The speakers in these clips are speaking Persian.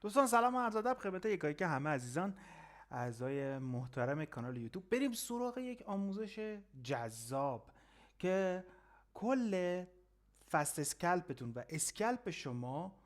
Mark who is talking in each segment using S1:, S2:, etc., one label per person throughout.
S1: دوستان سلام و عرض ادب خدمت یکایی که همه عزیزان اعضای محترم کانال یوتیوب. بریم سراغ یک آموزش جذاب که کل فست اسکلپتون و اسکلپ شما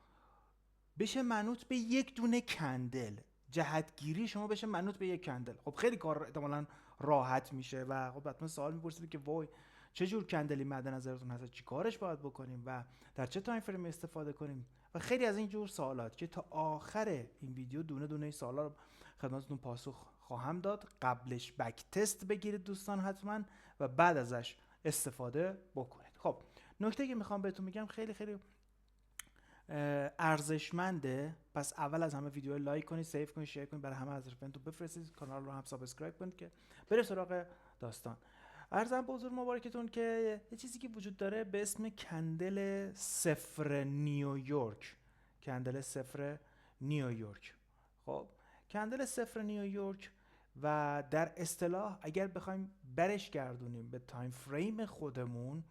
S1: بشه منوط به یک دونه کندل، جهتگیری شما بشه منوط به یک کندل. خب خیلی کار احتمالاً راحت میشه و خب حتما سوال میپرسید که وای چه جور کندلی مد نظرتون هست، چی کارش باید بکنیم و در چه تایم فریم استفاده کنیم و خیلی از این جور سوالات که تا آخر این ویدیو دونه دونه این سوالا رو خدمتتون پاسخ خواهم داد. قبلش بک تست بگیرید دوستان حتما و بعد ازش استفاده بکنید. خب نکته که میخوام بهتون میگم خیلی خیلی ارزشمنده. پس اول از همه ویدیو لایک کنید، سیو کنید، شیر کنید، برای همه از رفیقانتون بفرستید، کانال رو هم سابسکرایب کنید که بره سراغ داستان. عرضم به حضور مبارکتون که یه چیزی که وجود داره به اسم کندل صفر نیویورک. کندل صفر نیویورک. خب کندل صفر نیویورک و در اصطلاح اگر بخوایم برش گردونیم به تایم فریم خودمون،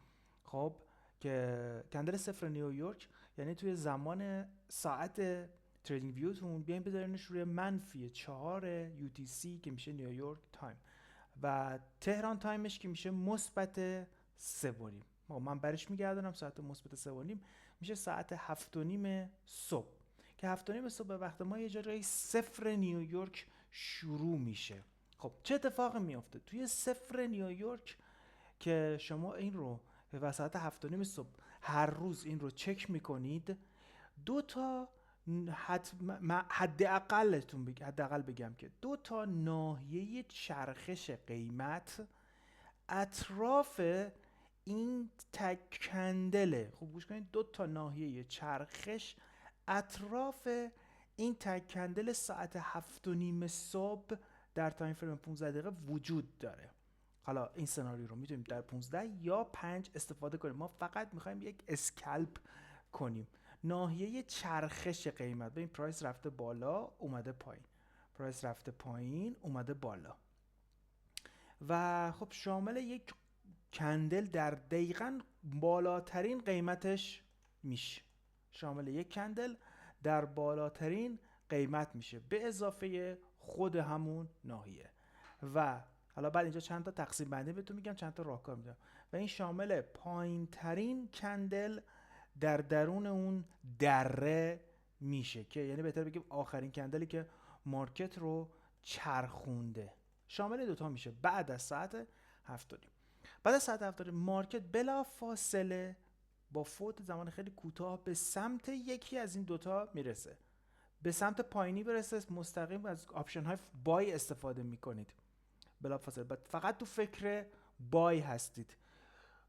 S1: خب که کندل صفر نیویورک یعنی توی زمان ساعت تریدینگ ویوتون بیایم بذارینش روی -4 UTC که میشه نیویورک تایم و تهران تایمش که میشه مثبت 3:30. من برش میگردونم ساعت مثبت 3:30 میشه ساعت 7:30 صبح که 7:30 صبح به وقت ما یه جایی صفر نیویورک شروع میشه. خب چه اتفاقی میافته توی صفر نیویورک که شما این رو و ساعت 7:30 صبح هر روز این رو چک میکنید؟ دو تا حداقل بگم که دو تا ناحیه چرخش قیمت اطراف این تک کندله. خب گوش کنید، دو تا ناحیه چرخش اطراف این تک کندل ساعت 7:30 صبح در تایم فریم 15 دقیقه وجود داره. حالا این سناریو رو میتونیم در 15 یا 5 استفاده کنیم. ما فقط میخوایم یک اسکلپ کنیم. ناحیه چرخش قیمت، ببین پرایس رفته بالا اومده پایین، پرایس رفته پایین اومده بالا و خب شامل یک کندل در دقیقاً بالاترین قیمتش میشه. شامل یک کندل در بالاترین قیمت میشه به اضافه خود همون ناحیه. و حالا بعد اینجا چند تا تقسیم بندی بهتون میگم، چند تا راهکار میگم و این شامل پایین ترین کندل در درون اون دره میشه که یعنی بهتر بگیم آخرین کندلی که مارکت رو چرخونده. شامل دوتا میشه بعد از ساعت 7:30. بعد از ساعت 7:30 مارکت بلا فاصله با فوت زمان خیلی کوتاه به سمت یکی از این دوتا میرسه، به سمت پایینی برسه، مستقیم از آپشن های بای استفاده میکنید بلا فاصله، فقط تو فکر بای هستید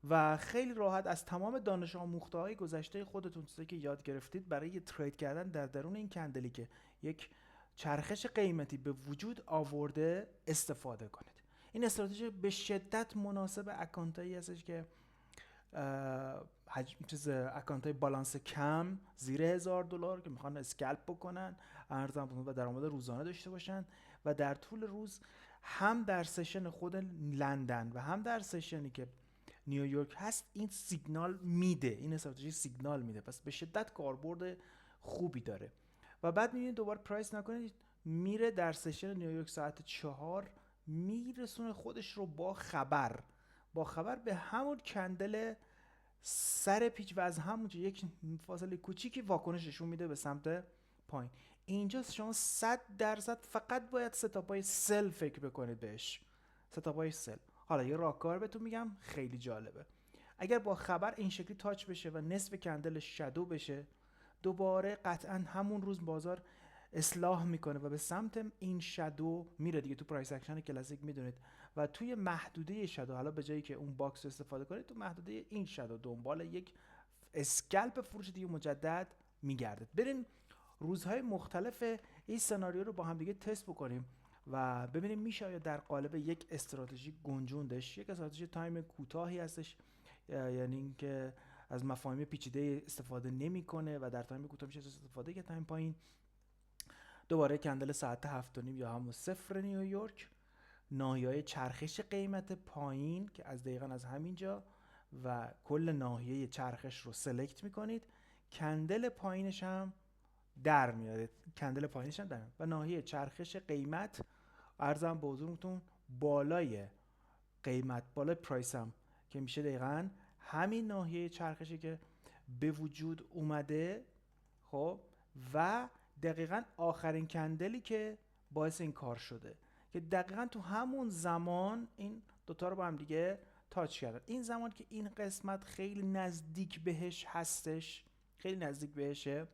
S1: و خیلی راحت از تمام دانش آموخته های گذشته خودتون چیزی که یاد گرفتید برای ترید کردن در درون این کندلی که یک چرخش قیمتی به وجود آورده استفاده کنید. این استراتژی به شدت مناسب اکانتایی هستش که اکانت های بالانس کم زیر $1000 که میخوان اسکلپ بکنن، ارزم و درآمد روزانه داشته باشن و در طول روز هم در سشن خود لندن و هم در سشنی که نیویورک هست این سیگنال میده، این استراتژی سیگنال میده، پس به شدت کاربرد خوبی داره. و بعد میبینید دوباره پرایس نکنید میره در سشن نیویورک ساعت 4 میرسونه خودش رو با خبر به همون کندل سر پیچ و از همونجا یک فاصله کوچیکی واکنش نشون میده به سمت پایین. اینجا شما 100% فقط باید ستاپای سل فکر بکنید بهش، ستاپای سل. حالا یه راهکار بهتون میگم خیلی جالبه. اگر با خبر این شکلی تاچ بشه و نصف کندل شادو بشه، دوباره قطعا همون روز بازار اصلاح میکنه و به سمت این شادو میره دیگه. تو پرایس اکشن کلاسیک میدونید و توی محدوده شادو، حالا به جایی که اون باکس رو استفاده کنید تو محدوده این شادو دنبال یک اسکلپ فروش دیگه مجدد میگردید. بریم روزهای مختلف این سناریو رو با هم دیگه تست بکنیم و ببینیم میشه آیا در قالب یک استراتژی گنجوندش. یک استراتژی تایم کوتاهی هستش، یعنی اینکه از مفاهیم پیچیده استفاده نمیکنه و در تایم کوتاه میشه استفاده که تایم پایین. دوباره کندل ساعت 7:30 یا همون صفر نیویورک، ناحیه چرخش قیمت پایین که از دقیقاً از همینجا و کل ناحیه چرخش رو سلکت میکنید. کندل پایینش هم در میاد، کندل پایینش هم در میاد و ناحیه چرخش قیمت ارزم به حضورتون بالای قیمت، بالای پرایس هم که میشه دقیقاً همین ناحیه چرخشی که به وجود اومده. خب و دقیقاً آخرین کندلی که باعث این کار شده که دقیقاً تو همون زمان این دوتا رو با هم دیگه تاچ کردن. این زمان که این قسمت خیلی نزدیک بهش هستش، خیلی نزدیک بهشه،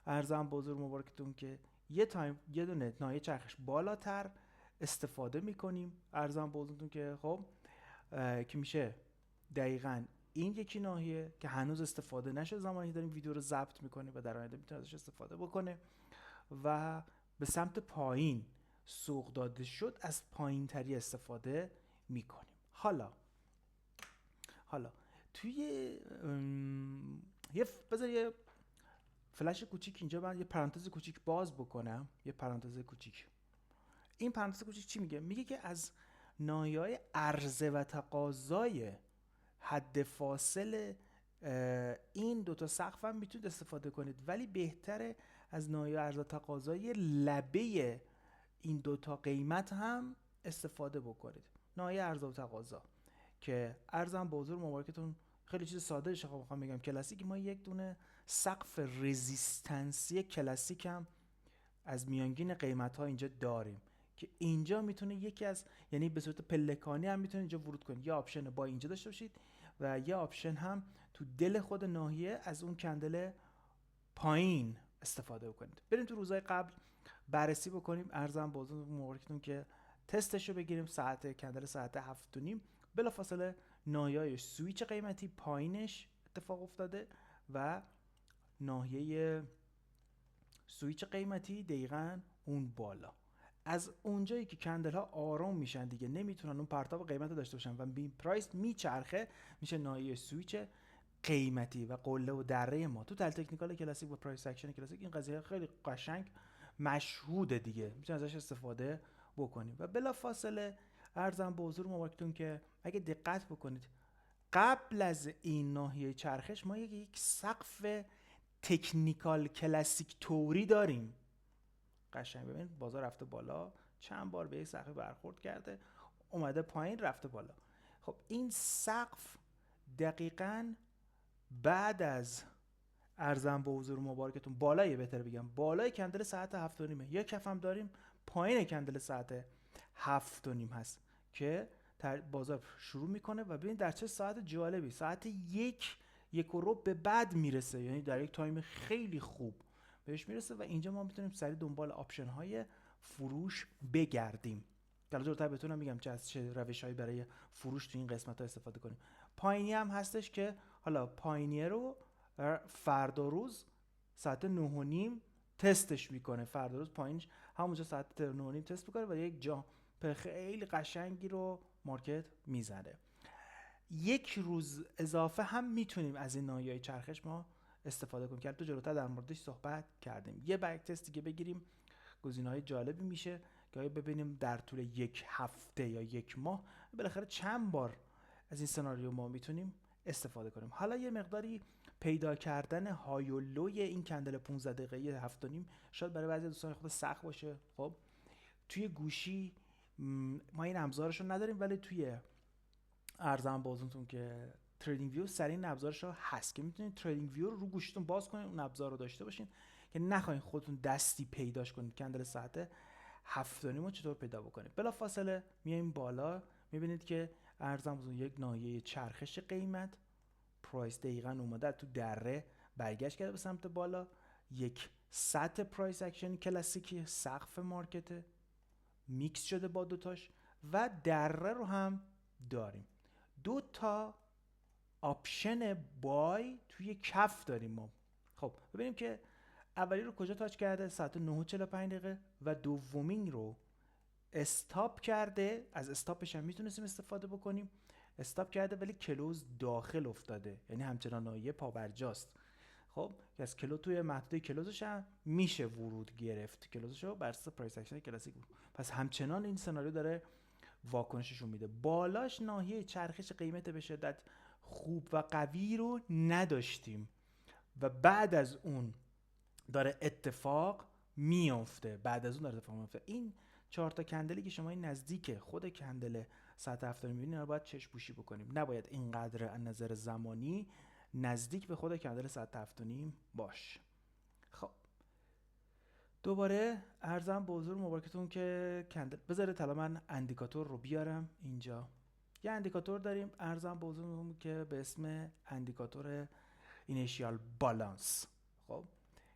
S1: ارزم بزرگ مبارکتون که یه دونه ناحیه چرخش بالاتر استفاده میکنیم. ارزم بزرگتون که خب که میشه دقیقاً این یکی ناحیه که هنوز استفاده نشده زمانی که داریم ویدیو رو ضبط میکنیم و در آینده میتونه ازش استفاده بکنه و به سمت پایین سوق داده شد، از پایین تری استفاده میکنیم. حالا توی بذار یه فلش کوچیک اینجا، من یه پرانتز کوچیک باز بکنم. یه پرانتز کوچیک، این پرانتز کوچیک چی میگه؟ میگه که از ناحیه‌های عرضه و تقاضای حد فاصل این دوتا سقف هم میتونید استفاده کنید، ولی بهتره از ناحیه عرضه و تقاضای لبه این دوتا قیمت هم استفاده بکنید. ناحیه عرضه و تقاضا که ارزم به حضور مبارکتون خیلی چیز ساده شه، میخوام بگم کلاسیک، ما یک دونه سقف رزिस्टنسی کلاسیک هم از میانگین قیمت ها اینجا داریم که اینجا میتونه یکی از، یعنی به صورت پلکانی هم میتونه اینجا ورود کنید. یه آپشن با اینجا داشته باشید و یه آپشن هم تو دل خود ناحیه از اون کندل پایین استفاده بکنید. بریم تو روزهای قبل بررسی بکنیم. ارزم بازم مبارکتون که تستشو بگیریم. کندل ساعت 7:30 بلافاصله ناحیه سویچ قیمتی پایینش اتفاق افتاده و ناحیه سویچ قیمتی دقیقاً اون بالا. از اونجایی که کندل ها آرام میشن دیگه، نمیتونن اون پرتاب قیمت داشته باشن و بی پرایس میچرخه، میشه ناحیه سویچ قیمتی و قله و دره ما. تو تکنیکال کلاسیک و پرایس اکشن کلاسیک این قضیه خیلی قشنگ مشهوده دیگه، میتونید ازش استفاده بکنید. و بلافاصله ارزم به حضور مبارکتون که اگه دقت بکنید قبل از این ناحیه چرخش ما یک سقف تکنیکال کلاسیک توری داریم. قشنگ ببینید بازار رفته بالا، چند بار به یک سقف برخورد کرده، اومده پایین، رفته بالا. خب این سقف دقیقاً بعد از ارزم به حضور مبارکتون بالای، بهتر بگم بالای کندل ساعت 7:30 یک کف هم داریم پایین کندل ساعت 7:30 هست که بازار شروع میکنه و ببینید در چه ساعت جالبی، ساعت 1:01 به بعد میرسه، یعنی در یک تایم خیلی خوب بهش میرسه و اینجا ما میتونیم سریع دنبال آپشن های فروش بگردیم. حالا جلوتر بهتون میگم چه روش‌هایی برای فروش تو این قسمت‌ها استفاده کنیم. پایینی هم هستش که حالا پایینی رو فردا روز ساعت 9:30 تستش میکنه. فردا روز پایینش همونجا ساعت 9:30 تست میکنه و یک جامپ خیلی قشنگی رو مارکت میزنه. یک روز اضافه هم میتونیم از این ناحیه چرخش ما استفاده کنیم که تو جلوتر در موردش صحبت کردیم. یه بک تست دیگه بگیریم، گزینه‌های جالبی میشه که ببینیم در طول یک هفته یا یک ماه بالاخره چند بار از این سناریو ما میتونیم استفاده کنیم. حالا یه مقداری پیدا کردن های و لوی این کندل 15 دقیقه‌ای 7:30 شاید برای بعضی دوستان خود سخت باشه. خب توی گوشی ما این ابزارش رو نداریم، ولی توی ارزم بازونتون که تریدینگ ویو سریع این ابزارش هست که میتونید تریدینگ ویو رو گوشیتون باز کنید، اون ابزار رو داشته باشین که نخواین خودتون دستی پیداش کنید. کندل ساعت 7:30 چطور پیدا بکنید؟ بلافاصله میایم بالا، میبینید که ارزم بزرگ یک ناحیه چرخش قیمت پرایس دقیقاً اومده تو دره برگشت کرده به سمت بالا. یک سطح پرایس اکشن کلاسیکی سقف مارکت میکس شده با دوتاش و دره رو هم داریم. دو تا آپشن بای توی کف داریم ما. خب ببینیم که اولی رو کجا تاچ کرده، ساعت 9:45 و دومین رو استاپ کرده. از استاپش هم میتونستیم استفاده بکنیم. استاپ کرده ولی کلوز داخل افتاده، یعنی همچنان ناحیه پابرجاست. خب که از کلوز توی محدوده کلوزش هم میشه ورود گرفت، کلوزش رو بر اساس پرایس اکشن کلاسیک بود. پس همچنان این سناریو داره واکنششون میده. بالاش ناحیه چرخش قیمت به شدت خوب و قوی رو نداشتیم و بعد از اون داره اتفاق میفته، بعد از اون داره اتفاق میفته. این 4 تا کندلی که شما این نزدیک خود کندل ساعت 7 میبینید رو باید چشم پوشی بکنیم، نباید اینقدر از نظر زمانی نزدیک به خود کندل ساعت 7 باش. خب دوباره عرضم به حضور مبارکتون که کندل بذارید حالا من اندیکاتور رو بیارم اینجا. یه اندیکاتور داریم عرضم به حضورتون که به اسم اندیکاتور اینیشیال بالانس. خب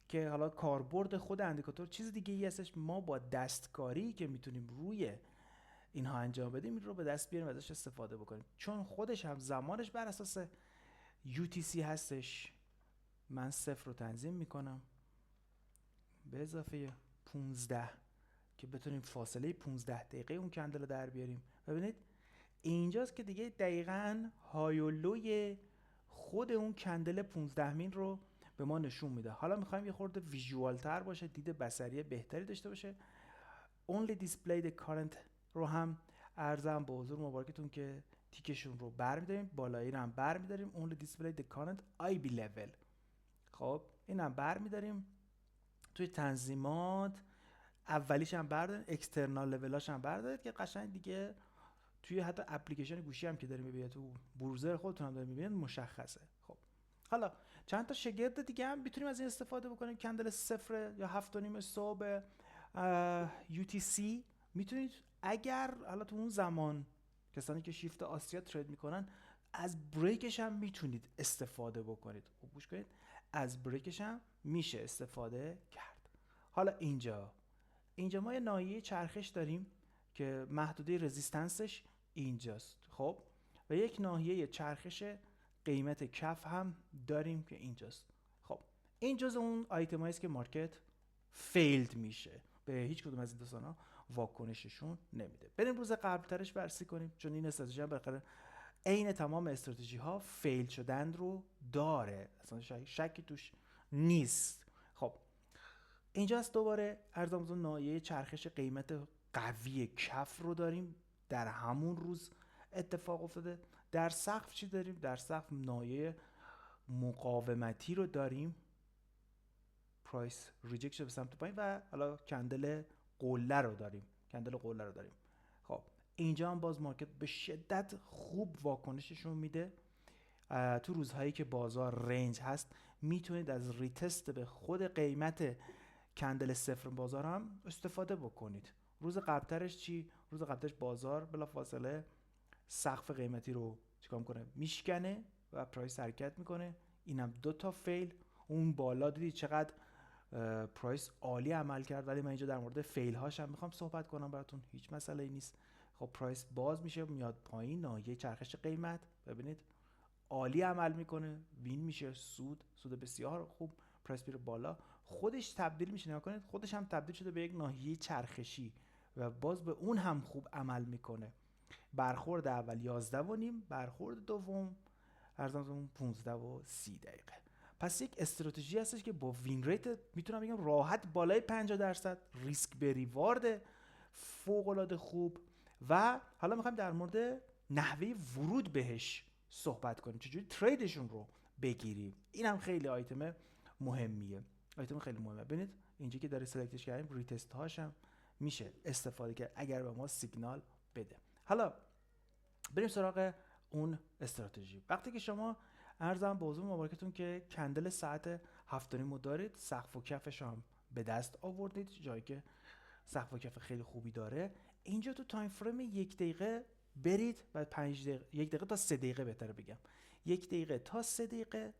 S1: که حالا کاربرد خود اندیکاتور چیز دیگه ای هستش، ما با دستکاری که میتونیم روی اینها انجام بدیم این رو به دست بیاریم ازش استفاده بکنیم، چون خودش هم زمانش بر اساس UTC هستش. من 0 رو تنظیم میکنم به اضافه 15 که بتونیم فاصله 15 دقیقه اون کندل رو در بیاریم. ببینید اینجاست که دیگه دقیقاً های و لوی خود اون کندل 15 مین رو به ما نشون میده. حالا میخوایم یه خورده ویژوال تر باشه، دید بصری بهتری داشته باشه. Only display the current رو هم عرضم به حضور مبارکتون که تیکشون رو برمیداریم، بالایی رو هم برمیداریم. Only display the current IB level. خب این هم برمیداریم توی تنظیمات اولیش هم بردارید، اکسترنال لولاش هم بردارید که قشنگ دیگه توی حتی اپلیکیشن گوشی هم که داریم میبینید، تو بروزر خودتون هم دارید میبینید مشخصه. خب حالا چند تا شگرد دیگه هم میتونیم از این استفاده بکنیم. کندل 0 یا 7:30 صبح UTC میتونید اگر حالا تو اون زمان کسانی که شیفت آسیا ترید میکنن از بریکش هم میتونید استفاده بکنید. خب گوش کنید، از بریکش هم میشه استفاده کرد. حالا اینجا ما یه ناحیه چرخش داریم که محدوده رزिस्टنسش اینجاست. خب و یک ناحیه چرخش قیمت کف هم داریم که اینجاست. خب این جزء اون آیتمایی است که مارکت فیلد میشه، به هیچ کدوم از این دوستانا واکنششون نمیده. بریم روز قبلترش بررسی کنیم، چون این استراتژی هم بالاخره عین تمام استراتژی ها فیل شدن رو داره، اصلا شکی توش نیست. خب اینجاست دوباره ارزامزون ناحیه چرخش قیمت قوی کف رو داریم، در همون روز اتفاق افتاده. در سقف چی داریم؟ در سقف ناحیه مقاومتی رو داریم، پرایس ریجکت شده به سمت پایین، و حالا کندل قله رو داریم. خب اینجا هم باز مارکت به شدت خوب واکنششون میده. تو روزهایی که بازار رنج هست میتونید از ریتست به خود قیمت کندل 0 بازار هم استفاده بکنید. روز قبلترش چی؟ روز قبلترش بازار بلافاصله سقف قیمتی رو چیکار میکنه؟ میشکنه و پرایس حرکت میکنه. اینم 2 تا فیل. اون بالا دیدی چقدر پرایس عالی عمل کرد، ولی من اینجا در مورد فیل هاش هم میخوام صحبت کنم براتون، هیچ مسئله ای نیست. خب پرایس باز میشه میاد پایین، ناحیه چرخش قیمت ببینید عالی عمل میکنه، وین میشه، سود بسیار خوب، پرایس میره بالا، خودش تبدیل میشه، نگاه کنید خودش هم تبدیل شده به یک ناحیه چرخشی و باز به اون هم خوب عمل میکنه. برخورد اول 11.5، برخورد دوم ارزم 15:30. پس یک استراتژی هستش که با وین ریت میتونم بگم راحت بالای 50%، ریسک به ریوارد فوق العاده خوب. و حالا میخوایم در مورد نحوه ورود بهش صحبت کنیم، چجوری تریدشون رو بگیریم. این هم خیلی آیتم مهمیه، خیلی مهمه. ببینید اینجا که داره سلکتش کردیم، ریتست هاش هم میشه استفاده کرد اگر به ما سیگنال بده. حالا بریم سراغ اون استراتژی. وقتی که شما ارزم به حضور مبارکتون که کندل ساعت 7:30 رو دارید، سقف و کفش هم به دست آوردید، جایی که سقف و کف خیلی خوبی داره. اینجا تو تایم فریم 1 دقیقه برید و 5 دقیقه، 1 دقیقه تا 3 دقیقه بهتره بگم، 1 دقیقه تا 3 دقیقه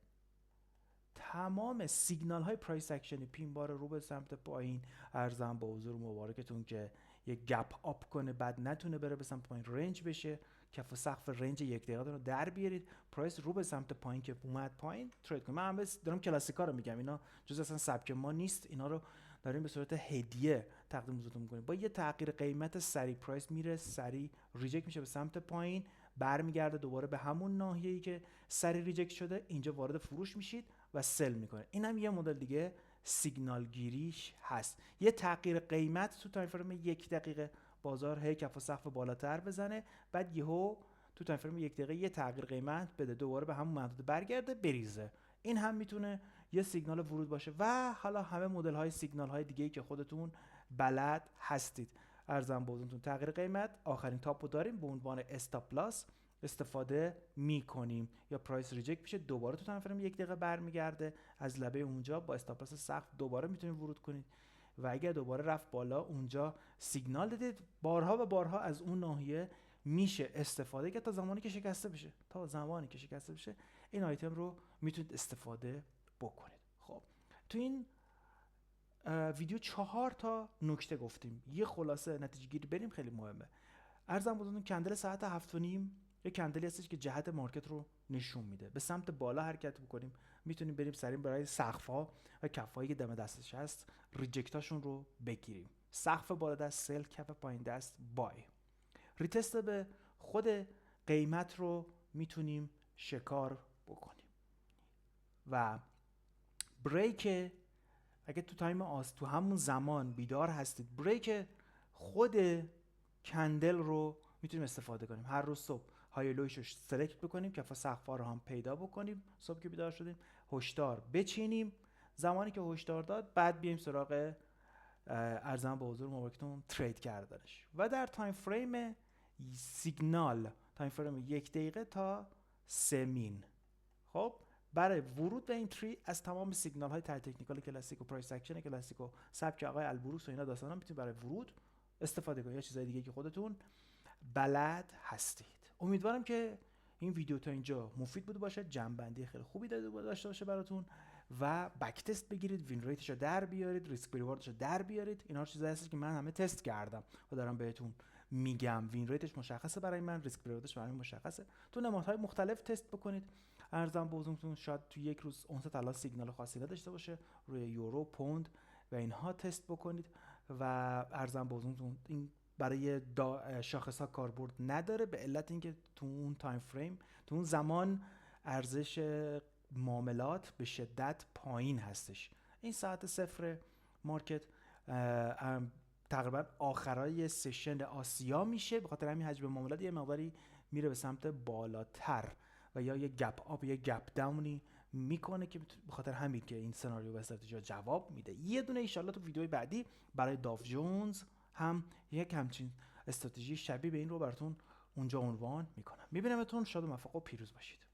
S1: تمام سیگنال های پرایس اکشن پین بار رو به سمت پایین ارزم به حضور مبارکتون که یک گپ آپ کنه، بعد نتونه بره به سمت پایین، رنج بشه، کف و سقف رنج 1 دقیقه رو در بیارید، پرایس رو به سمت پایین که اومد پایین ترید کنید. من هم دارم کلاسیکا رو میگم، اینا جز اصلا سبک ما نیست، اینا رو داریم به صورت هدیه تقدیم حضورتون میکنیم. با یه تغییر قیمت سریع پرایس میره، سریع ریجکت میشه به سمت پایین، برمیگرده دوباره به همون ناحیه‌ای که سریع ریجکت شده، اینجا وارد فروش میشید و سل میکنه. این هم یه مدل دیگه سیگنال گیریش هست. یه تغییر قیمت تو تایم فریم 1 دقیقه بازار هی کف و سقف بالاتر بزنه، بعد یهو تو تایم فریم 1 دقیقه یه تغییر قیمت بده، دوباره به همون محدوده برگرده بریزه. این هم میتونه یه سیگنال ورود باشه و حالا همه مدل های سیگنال های دیگه‌ای که خودتون بلد هستید. ارزم به حضورتون تغییر قیمت آخرین تاپو داریم به عنوان استاپ لاس استفاده میکنیم، یا پرایس ریجکت میشه دوباره تو تایم فریم 1 دقیقه برمیگرده از لبه اونجا با استاپ لاس سقف دوباره میتونید ورود کنید و اگر دوباره رفت بالا اونجا سیگنال دادید. بارها و بارها از اون ناحیه میشه استفاده کرد تا زمانی که شکسته بشه. این آیتم رو میتونید استفاده بکنید. خب تو این ویدیو 4 تا نکته گفتیم، یه خلاصه نتیجه گیری بریم، خیلی مهمه. ارزم بزرگتون کندل ساعت 7:30 یه کندلی هستش که جهت مارکت رو نشون میده. به سمت بالا حرکت بکنیم، میتونیم بریم سریم برای سقف‌ها و کف‌هایی که دم دستش هست ریجکتاشون رو بگیریم. سقف بالا دست سل، کف پایین دست بای. ریتست به خود قیمت رو میتونیم شکار بکنیم و بریک اگه تو تایم تو همون زمان بیدار هستید، بریک خود کندل رو میتونیم استفاده کنیم. هر روز صبح های لویش رو سلکت بکنیم، کف سقف‌ها رو هم پیدا بکنیم. صبح که بیدار شدیم هشدار بچینیم، زمانی که هشدار داد بعد بیایم سراغ ارزم به حضور مبارکتون ترید کردنش. و در تایم فریم سیگنال، تایم فریم 1 دقیقه تا 3 مین، خب برای ورود به این تری از تمام سیگنال های تکنیکال کلاسیک و پرایس اکشن کلاسیک و سبک آقای البروس و اینا داستانا میتونید برای ورود استفاده کنید یا چیزای دیگه که خودتون بلد هستید. امیدوارم که این ویدیو تا اینجا مفید بوده باشه، جنبندی خیلی خوبی داشته باشه براتون و بک تست بگیرید، وین ریتش رو در بیارید، ریسک ریواردش رو در بیارید. اینا چیزایی هست که من همه تست کردم و دارم بهتون میگم. وین ریتش مشخصه برای من، ریسک ریواردش برای من مشخصه. تو نمادهای مختلف تست بکنید. ارزم به حضورتون شاید تو یک روز اونس طلا سیگنال خاصی نداشته باشه، روی یورو، پوند و اینها تست بکنید و ارزم به حضورتون این برای شاخص ها کاربرد نداره به علت اینکه تو اون تایم فریم، تو اون زمان ارزش معاملات به شدت پایین هستش. این ساعت صفر مارکت تقریبا آخرای سشن آسیا میشه، به خاطر همین حجم معاملات یه مقداری میره به سمت بالاتر و یا یه گپ آپ یا گپ داونی میکنه که به خاطر همین که این سناریو و استراتژی جواب میده. یه دونه ان شاءالله تو ویدیوی بعدی برای داو جونز هم یک همچین استراتژی شبیه به این رو براتون اونجا عنوان میکنم. میبینمتون، شاد و موفق و پیروز باشید.